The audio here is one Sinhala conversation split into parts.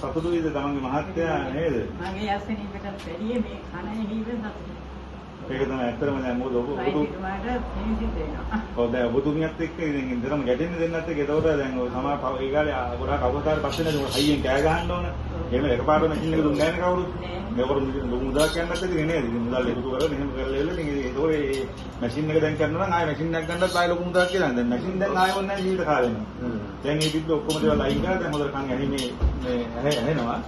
සතුටුයිද තමන්ගේ මහත්තයා නේද? මගේ අසනීපට වැඩිය මේ කණේ හිව සතුටුයි. ඒක තමයි ඇත්තටම දැන් මොකද ඔබ වයිසිතුමාට පිළිසිත වෙනවා. ඔව් දැන් ඔබතුමියත් එක්ක ඉතින් ඉඳරම ගැටෙන්න දෙන්නත් එක්ක ඒතකොට දැන් ඔය සමහර ඒ කාලේ ගොඩාක් අවස්ථාවල් පස්සේ නේද හයියෙන් කෑ ගහන්න ඕන. එහෙම එකපාරට මැෂින් එක දුන්නේ නැහැ කවුරුත්. මේකට මුදලක් යන්නත් ඇති නේද? ඉතින් මුදල් එකතු කරලා එහෙම කරලා ඉවරලා ඉතින් ඒතකොට මේ මැෂින් එක දැන් කරනවා නම් ආයෙ මැෂින් එකක් ගන්නත් ආයෙ ලොකු මුදලක් කියලා. දැන් මැෂින් දැන් ආයෙ වොන්නේ නැහැ ජීවිත කාලෙම. දැන් මේ පිට ඔක්කොම දේවල් අයින් කරලා දැන් හොඳට කන් ඇහිමේ මේ ඇහෙනවා.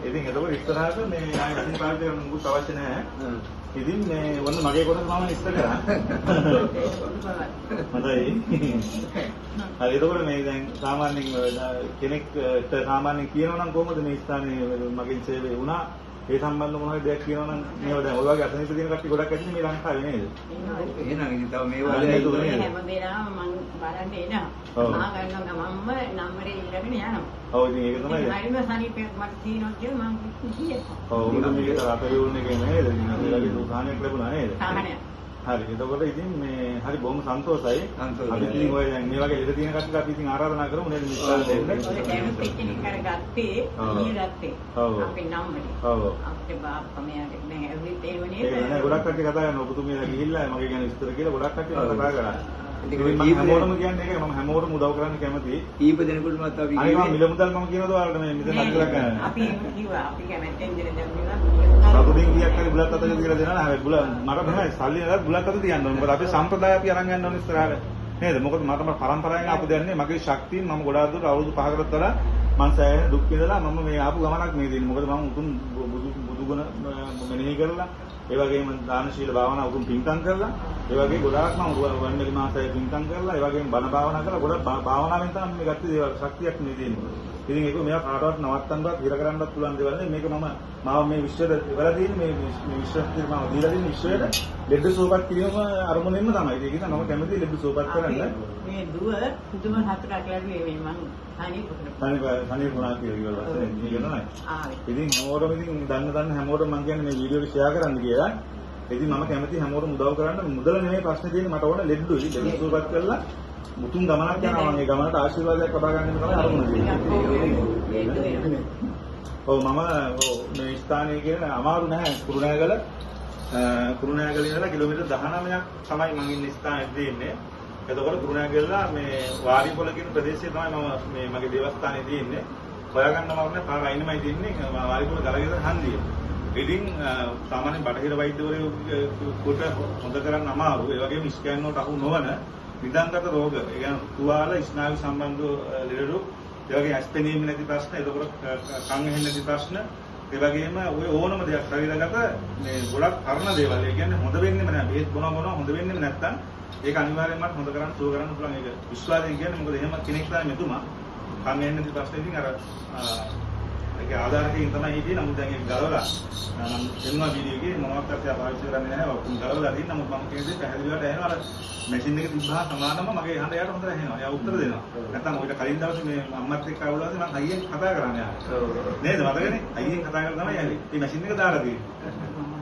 ඉතින් ඒතකොට ඉස්සරහට මේ ආයෙ මැෂින් පාවිච්චි කරන්න මුකුත් අවශ්‍ය නැහැ. ඉතින් මේ වන්න මගේ කොටස මම ඉස්තර කරා. හොඳයි. හරි එතකොට මේ දැන් සාමාන්‍යයෙන් කෙනෙක්ට සාමාන්‍යයෙන් කියනවා නම් කොහොමද මේ ස්ථානයේ මගෙන් සේවය වුණා? ඒ සම්බන්ධ මොනවද දෙයක් කියනවා නම් මේව දැන් ඔය වගේ අසනීප දින කට්ටිය ගොඩක් ඇති මේ ලංකාවේ නේද? එහෙනම් ඉතින් තව මේ වගේ හැමදේම මම බලන්න එනවා. මා ගන්නවා මම නම්බරේ ඉල්ලගෙන යනවා. ඔව් ඉතින් ඒක තමයි. හරිම සනීපයක් මට තියෙනවා කියලා මම කියනවා. ඔව් උඩ මේක අපරිවුන් එකේ නේද? ඉතින් ඒලගේ දුකාණයක් ලැබුණා නේද? සාහනයක්. හරි එතකොට ඉතින් මේ හරි බොහොම සන්තෝෂයි. අපි ඉතින් ඔය දැන් මේ වගේ ඉඳ තියෙන කට්ටියට අපි ඉතින් ආරාධනා කරමු නේද මිස්ටර් දෙන්න. ඔය දැනුත් එක්කෙනෙක් අර ගත්තේ ඊගත්තේ. අපේ නම්බරේ. ඔව්. අපේ බාප්පා මෙයාගේ නෑ ඇවිත් ඒව නේද? ඒක නෑ ගොඩක් කට්ටිය කතා කරනවා ඔබතුමියලා ගිහිල්ලා මගේ ගැන විස්තර කියලා ගොඩක් කට්ටිය කතා කරා. ඉතින් මම හැමෝටම කියන්නේ ඒකයි මම හැමෝටම උදව් කරන්න කැමතියි. කීප දෙනෙකුටම අපි අනිත් මම මිල මුදල් මම කියනද ඔයාලට මේ මෙතන අත්දැක ගන්න. අපි කිව්වා අපි කැමැත්තෙන් දෙන දැම්මලා සතුටින් කීයක් හරි බුලත් අතක කියලා දෙනවා හැබැයි බුල මට මෙහෙමයි සල්ලි නේද බුලත් අත තියන්න ඕනේ. මොකද අපේ සම්ප්‍රදාය අපි අරන් යන්න ඕනේ ඉස්සරහට. නේද? මොකද මට පරම්පරාවෙන් ආපු දෙයක් නේ මගේ ශක්තියෙන් මම ගොඩාක් දුරට අවුරුදු 5කටත් වඩා මං සෑහෙන දුක් විඳලා මම මේ ආපු ගමනක් මේ දෙන්නේ. මොකද මම උතුම් බුදුගුණ මෙනෙහි කරලා ඒ වගේම දාන ශීල භාවනා උතුම් පින්කම් කරලා ඒ වගේ ගොඩාක් මම වන්දලි මාසයේ පින්කම් කරලා ඒ වගේම බණ භාවනා කරලා ගොඩක් භාවනාවෙන් තමයි මේ ගත්තේ දේවල් ශක්තියක් මේ දෙන්නේ. ඉතින් ඒක මේවා කාටවත් නවත්තන්නවත් හිර කරන්නවත් පුළුවන් දේවල් නෙමෙයි. මේක මම මේ විශ්වයට ඉවලා තියෙන මේ විශ්වයට මම දීලා තියෙන විශ්වයට ලෙඩ සුවපත් කිරීම අරමුණෙන්ම තමයි. ඒක නිසා මම කැමති ලෙඩ සුවපත් කරන්න. මේ දුව පුදුම හතරක් ලැබුවේ මේ මං තනි වුණා කියලා ඉවර වශයෙන් කියනවා. ඉතින් හැමෝටම ඉතින් දන්න හැමෝටම මම කියන්නේ මේ වීඩියෝ එක ෂෙයා කරන්න කියලා. ඉතින් මම කැමති හැමෝටම උදව් කරන්න. මුදල නෙමෙයි ප්‍රශ්නේ තියෙන්නේ මට ඕන ලෙඩුයි. ලෙඩ සුවපත් කරලා මුතුන් ගමනක් යනවා මම ඒ ගමනට ආශිර්වාදයක් ලබා ගන්න තමයි අරමුණ තියෙන්නේ. ඔව් මම මේ ස්ථානයේ කියන අමාරු නැහැ කුරුණෑගල ඉඳලා කිලෝමීටර් 19ක් තමයි මම ඉන්න ස්ථානයේ තියෙන්නේ. එතකොට කුරුණෑගල මේ වාරිපොළ කියන ප්‍රදේශයේ තමයි මම මේ මගේ දේවස්ථානයේ තියෙන්නේ. හොයාගන්න මාර්ගනේ පාර අයිනමයි තියෙන්නේ වාරිපොළ ගලගෙදර හන්දිය. ඉතින් සාමාන්‍ය බටහිර වෛද්‍යවරයෙකු කොට හොඳ කරන්න අමාරු. ඒ වගේම ස්කෑන් වලට අහු නොවන නිදාගත රෝග, ඒ කියන්නේ තුවාල ස්නායු සම්බන්ධ ලෙඩ රෝග, ඒ වගේ ඇස් පෙනීම නැති ප්‍රශ්න, එතකොට කන් ඇහෙන්නේ නැති ප්‍රශ්න, ඒ වගේම ඔය ඕනම දෙයක් ශරීරගත මේ ගොඩක් කරන දේවල්. ඒ කියන්නේ හොඳ වෙන්නෙම නැහැ. බෙහෙත් මොනවා හොඳ වෙන්නෙම නැත්තම් ඒක අනිවාර්යෙන්ම හොඳ කරන්න සුව කරන්න පුළුවන්. ඒක විශ්වාසයෙන් කියන්නේ මොකද එහෙම කෙනෙක් තමයි මෙතුමා. කන් ඇහෙන්නේ නැති ප්‍රශ්න ඉතින් අර ඒක ආධාරකයෙන් තමයි හිටියේ. නමුත් දැන් ඒක ගලවලා මම දෙන්නා වීඩියෝ එකේ මොනවත් අත්‍ය පාවිච්චි කරන්නේ නැහැ. ඔක්කොම ගලවලා තියෙන නමුත් මම කියන දේ පැහැදිලිවට ඇහෙනවා. අර මැෂින් එකේ තිබ්බහම සමානම මගේ හඬ යාට හොඳට ඇහෙනවා. එයා උත්තර දෙනවා. නැත්තම් ඔයිට කලින් දවසේ මේ අම්මත් එක්ක ආවුලාදී මම හයියෙන් කතා කරන්නේ යාට. නේද? මතකනේ? හයියෙන් කතා කරලා තමයි යන්නේ. මේ මැෂින් එක දාලා තියෙන්නේ.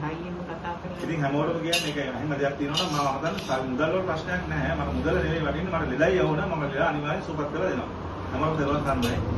හයියෙන් කතා කරලා ඉතින් හැමෝටම කියන්නේ ඒක එහෙම දෙයක් තියෙනවා නම් මම හදන්න මුදල් වල ප්‍රශ්නයක් නැහැ. මට මුදල නෙවෙයි වටින්නේ. මට ලෙඩයි යවුණා. මම ලෙඩ අනිවාර්යෙන් සුවපත් කරලා දෙනවා. හැමෝටම දරුවන් සම්බන්ධයි.